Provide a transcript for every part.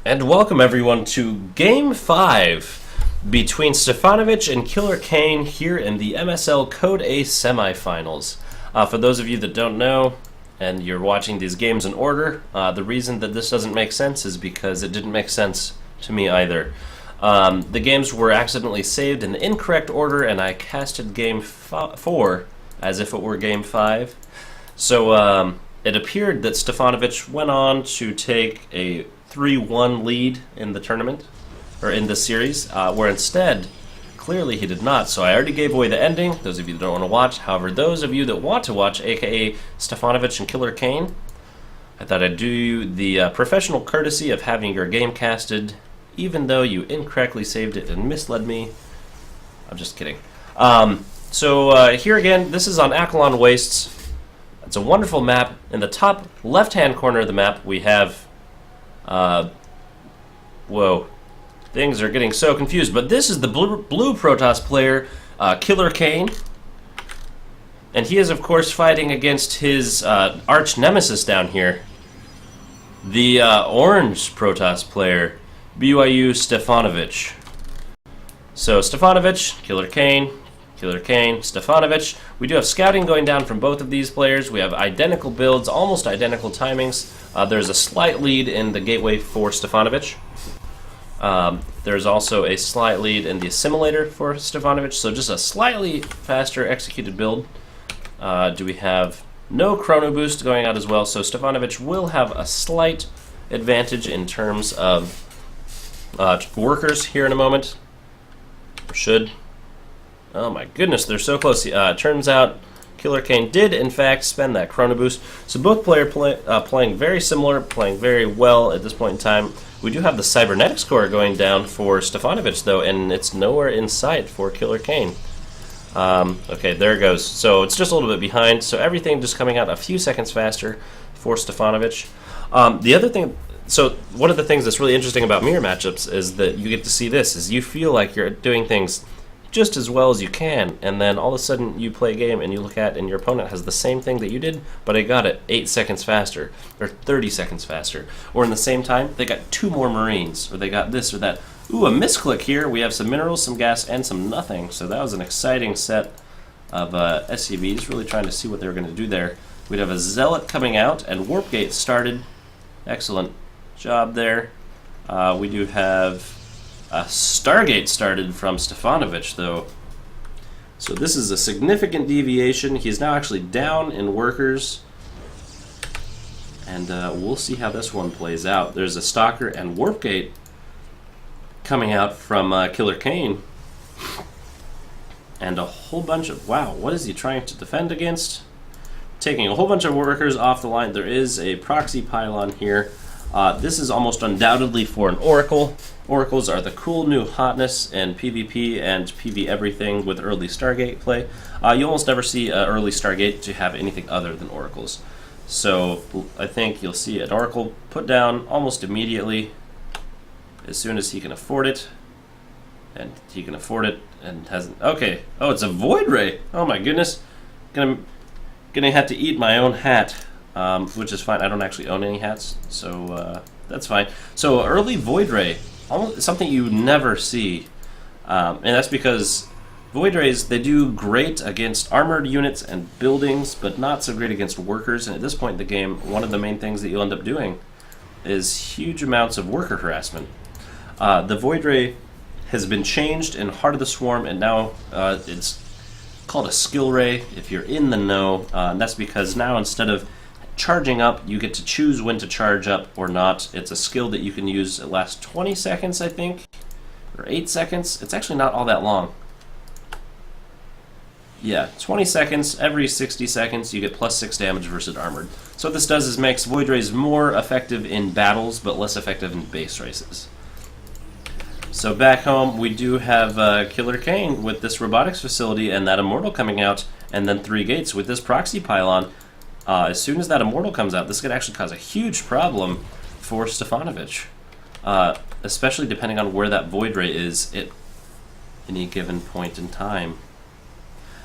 And welcome everyone to Game 5 between Stefanovich and KillerKane here in the MSL Code A SemiFinals. For those of you that don't know, and you're watching these games in order, the reason that this doesn't make sense is because it didn't make sense to me either. The games were accidentally saved in the incorrect order, and I casted Game 4 as if it were Game 5. So it appeared that Stefanovich went on to take a 3-1 lead in the tournament, or in the series, where instead, clearly he did not. So I already gave away the ending, those of you that don't want to watch. However, those of you that want to watch, aka Stefanovich and KillerKane, I thought I'd do you the professional courtesy of having your game casted, even though you incorrectly saved it and misled me. I'm just kidding. So here again, this is on Acheron Wastes. It's a wonderful map. In the top left-hand corner of the map, we have whoa, things are getting so confused. But this is the blue Protoss player, KillerKane, and he is of course fighting against his arch nemesis down here, the orange Protoss player, BYU Stefanovich. So Stefanovich, KillerKane, Stefanovich. We do have scouting going down from both of these players. We have identical builds, almost identical timings. There's a slight lead in the gateway for Stefanovich. There's also a slight lead in the assimilator for Stefanovich, so just a slightly faster executed build. Do we have no chrono boost going out as well, so Stefanovich will have a slight advantage in terms of workers here in a moment. Or should. Oh my goodness, they're so close. Turns out KillerKane did, in fact, spend that chrono boost. So both players playing very similar, playing very well at this point in time. We do have the cybernetic score going down for Stefanovich, though, and it's nowhere in sight for KillerKane. Okay, there it goes. So it's just a little bit behind, so everything just coming out a few seconds faster for Stefanovich. The other thing, so one of the things that's really interesting about mirror matchups is that you get to see this, is you feel like you're doing things just as well as you can, and then all of a sudden you play a game and you look at and your opponent has the same thing that you did, but they got it 8 seconds faster, or 30 seconds faster, or in the same time they got 2 more Marines, or they got this or that. Ooh, a misclick here. We have some minerals, some gas, and some nothing, so that was an exciting set of SCVs, really trying to see what they were going to do there. We'd have a Zealot coming out, and Warp Gate started. Excellent job there. We do have Stargate started from Stefanovich, though. So this is a significant deviation. He's now actually down in workers. And we'll see how this one plays out. There's a Stalker and Warpgate coming out from KillerKane. And a whole bunch of... Wow, what is he trying to defend against? Taking a whole bunch of workers off the line. There is a proxy pylon here. This is almost undoubtedly for an Oracle. Oracles are the cool new hotness in PvP and PV everything with early Stargate play. You almost never see early Stargate to have anything other than Oracles. So I think you'll see an Oracle put down almost immediately as soon as he can afford it. And he can afford it and hasn't... Okay. Oh, it's a Void Ray. Oh my goodness. Gonna have to eat my own hat. Which is fine. I don't actually own any hats, so that's fine. So early Void Ray, almost something you never see, and that's because Void Rays, they do great against armored units and buildings, but not so great against workers. And at this point in the game, one of the main things that you'll end up doing is huge amounts of worker harassment. The Void Ray has been changed in Heart of the Swarm, and now it's called a skill ray if you're in the know, and that's because now instead of charging up, you get to choose when to charge up or not. It's a skill that you can use. It lasts 20 seconds, I think, or 8 seconds. It's actually not all that long. Yeah, 20 seconds. Every 60 seconds, you get plus 6 damage versus armored. So what this does is makes Void Rays more effective in battles, but less effective in base races. So back home, we do have KillerKane with this robotics facility and that Immortal coming out, and then 3 gates with this proxy pylon. As soon as that Immortal comes out, this could actually cause a huge problem for Stefanovich, especially depending on where that Void Ray is at any given point in time.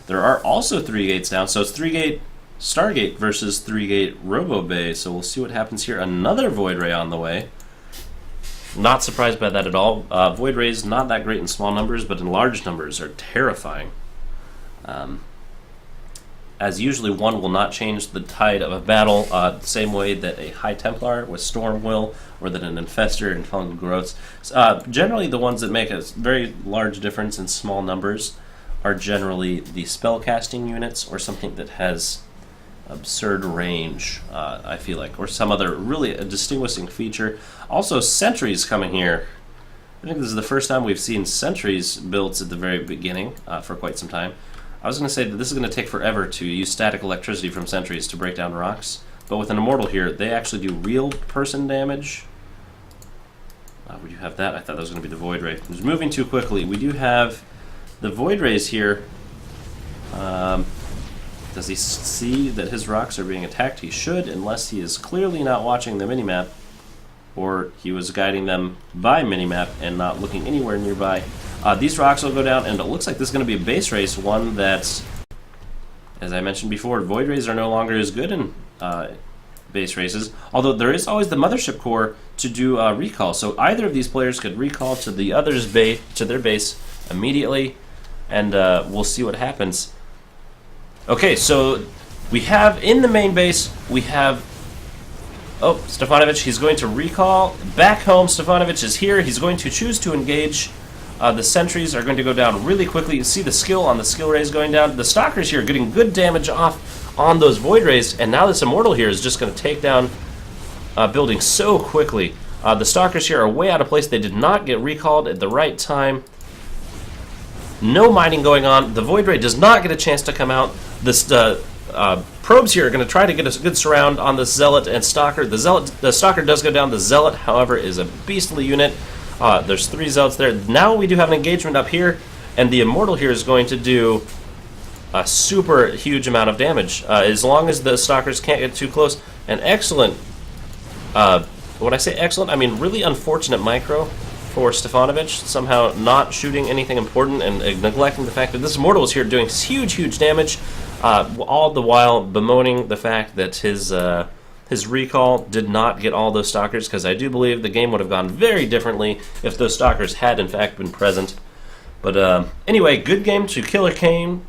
There are also 3 gates down, so it's 3 gate Stargate versus 3-gate Robo Bay, so we'll see what happens here. Another Void Ray on the way Not surprised by that at all. Void Rays, not that great in small numbers, but in large numbers are terrifying. As usually, one will not change the tide of a battle the same way that a High Templar with Storm will, or that an Infestor and Fungal Growths. Generally, the ones that make a very large difference in small numbers are generally the spellcasting units or something that has absurd range, I feel like, or some other really distinguishing feature. Also, sentries coming here. I think this is the first time we've seen sentries built at the very beginning for quite some time. I was going to say that this is going to take forever to use static electricity from sentries to break down rocks, but with an Immortal here, they actually do real person damage. We do have that. I thought that was going to be the Void Ray. It was moving too quickly. We do have the Void Rays here. Does he see that his rocks are being attacked? He should, unless he is clearly not watching the minimap, or he was guiding them by minimap and not looking anywhere nearby. These rocks will go down, and it looks like this is going to be a base race, one that's, as I mentioned before, Void Rays are no longer as good in base races, although there is always the Mothership Core to do recall, so either of these players could recall to the other's base, to their base immediately, and we'll see what happens. Okay, so we have in the main base, we have, oh, Stefanovich, he's going to recall. Back home, Stefanovich is here. He's going to choose to engage. The sentries are going to go down really quickly. You see the skill on the skill rays going down. The stalkers here are getting good damage off on those void rays, and now this immortal here is just going to take down buildings so quickly. The stalkers here are way out of place. They did not get recalled at the right time. No mining going on. The void ray does not get a chance to come out. This probes here are going to try to get a good surround on the zealot and stalker. The stalker does go down. The zealot, however, is a beastly unit. There's 3 zealots there. Now we do have an engagement up here, and the immortal here is going to do a super huge amount of damage as long as the stalkers can't get too close. An excellent, when I say excellent, I mean really unfortunate micro for Stefanovich, somehow not shooting anything important and neglecting the fact that this immortal is here doing huge damage, all the while bemoaning the fact that his recall did not get all those stalkers, because I do believe the game would have gone very differently if those stalkers had in fact been present. But anyway, good game to KillerKane,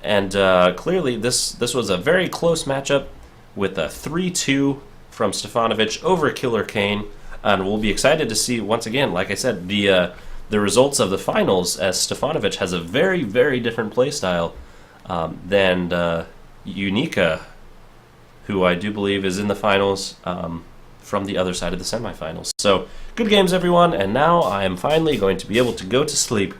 and clearly this was a very close matchup with a 3-2 from Stefanovich over KillerKane, and we'll be excited to see, once again, like I said, the results of the finals, as Stefanovich has a very different playstyle than Unica, who I do believe is in the finals from the other side of the semifinals. So, good games, everyone, and now I am finally going to be able to go to sleep.